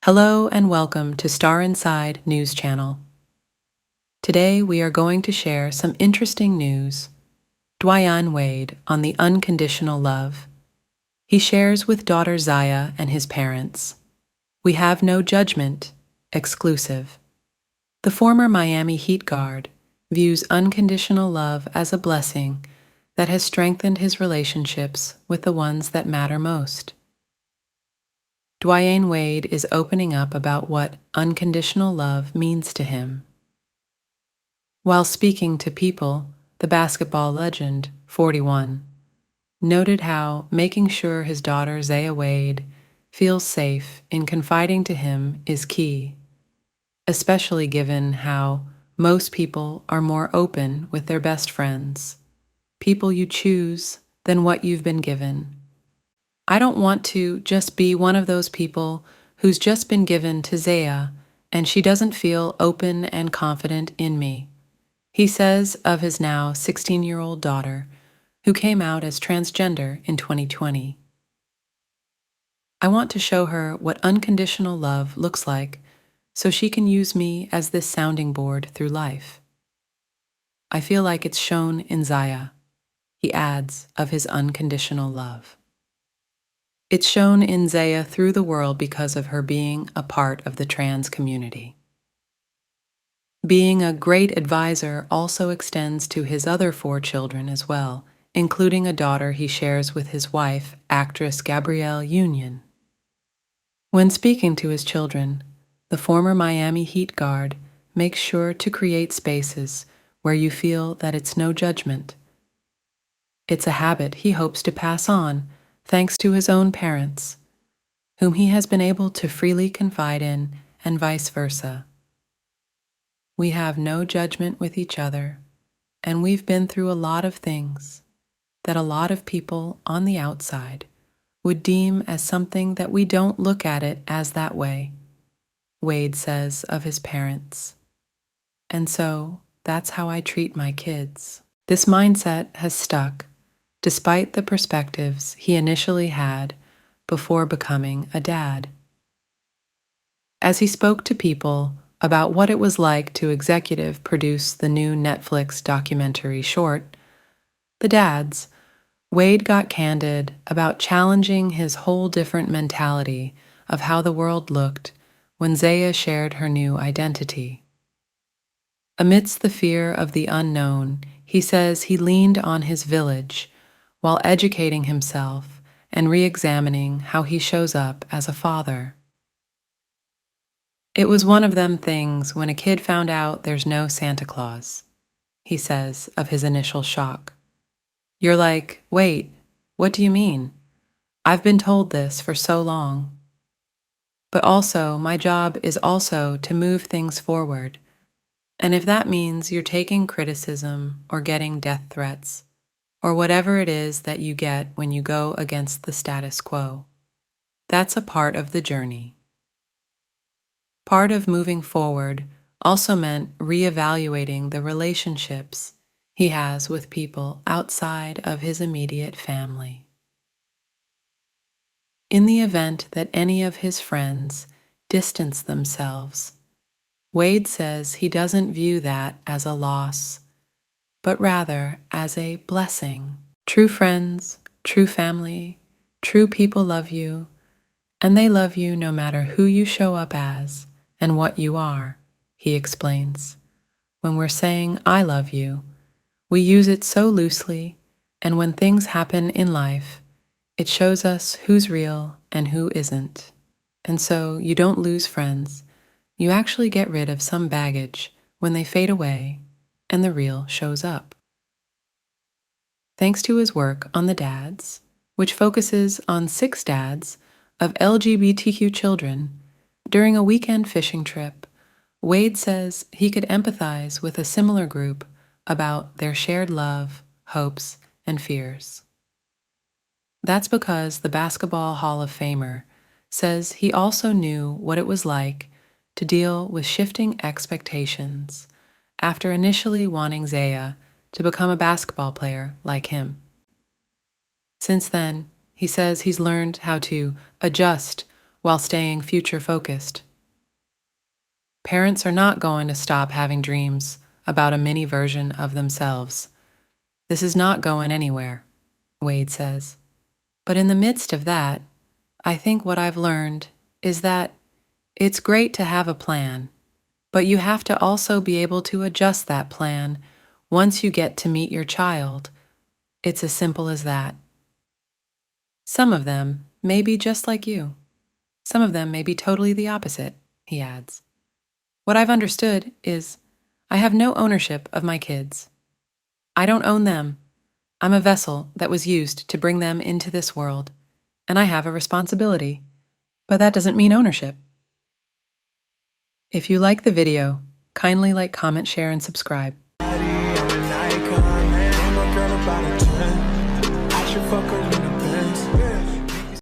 Hello and welcome to Star Inside News Channel. Today we are going to share some interesting news. Dwyane Wade on the unconditional love. He shares with daughter Zaya and his parents. We have no judgment, exclusive. The former Miami Heat guard views unconditional love as a blessing that has strengthened his relationships with the ones that matter most. Dwyane Wade is opening up about what unconditional love means to him. While speaking to People, the basketball legend, 41, noted how making sure his daughter Zaya Wade feels safe in confiding to him is key, especially given how most people are more open with their best friends, people you choose, than what you've been given. I don't want to just be one of those people who's just been given to Zaya and she doesn't feel open and confident in me, he says of his now 16-year-old daughter, who came out as transgender in 2020. I want to show her what unconditional love looks like so she can use me as this sounding board through life. I feel like it's shown in Zaya, he adds of his unconditional love. It's shown in Zaya through the world because of her being a part of the trans community. Being a great advisor also extends to his other 4 children as well, including a daughter he shares with his wife, actress Gabrielle Union. When speaking to his children, the former Miami Heat guard makes sure to create spaces where you feel that it's no judgment. It's a habit he hopes to pass on thanks to his own parents, whom he has been able to freely confide in, and vice versa. We have no judgment with each other, and we've been through a lot of things that a lot of people on the outside would deem as something that we don't look at it as that way, Wade says of his parents. And so that's how I treat my kids. This mindset has stuck, despite the perspectives he initially had before becoming a dad. As he spoke to People about what it was like to executive produce the new Netflix documentary short, The Dads, Wade got candid about challenging his whole different mentality of how the world looked when Zaya shared her new identity. Amidst the fear of the unknown, he says he leaned on his village while educating himself and re-examining how he shows up as a father. It was one of them things when a kid found out there's no Santa Claus, he says of his initial shock. You're like, wait, what do you mean? I've been told this for so long. But also, my job is also to move things forward. And if that means you're taking criticism or getting death threats, or whatever it is that you get when you go against the status quo, that's a part of the journey. Part of moving forward also meant reevaluating the relationships he has with people outside of his immediate family. In the event that any of his friends distance themselves, Wade says he doesn't view that as a loss, but rather as a blessing. True friends, true family, true people love you, and they love you no matter who you show up as and what you are, he explains. When we're saying, I love you, we use it so loosely, and when things happen in life, it shows us who's real and who isn't. And so you don't lose friends. You actually get rid of some baggage when they fade away and the real shows up. Thanks to his work on The Dads, which focuses on 6 dads of LGBTQ children, during a weekend fishing trip, Wade says he could empathize with a similar group about their shared love, hopes, and fears. That's because the Basketball Hall of Famer says he also knew what it was like to deal with shifting expectations after initially wanting Zaya to become a basketball player like him. Since then, he says he's learned how to adjust while staying future-focused. Parents are not going to stop having dreams about a mini version of themselves. This is not going anywhere, Wade says. But in the midst of that, I think what I've learned is that it's great to have a plan, but you have to also be able to adjust that plan once you get to meet your child. It's as simple as that. Some of them may be just like you. Some of them may be totally the opposite, he adds. What I've understood is I have no ownership of my kids. I don't own them. I'm a vessel that was used to bring them into this world, and I have a responsibility, but that doesn't mean ownership. If you like the video, kindly like, comment, share, and subscribe. I should fuck her in the Benz.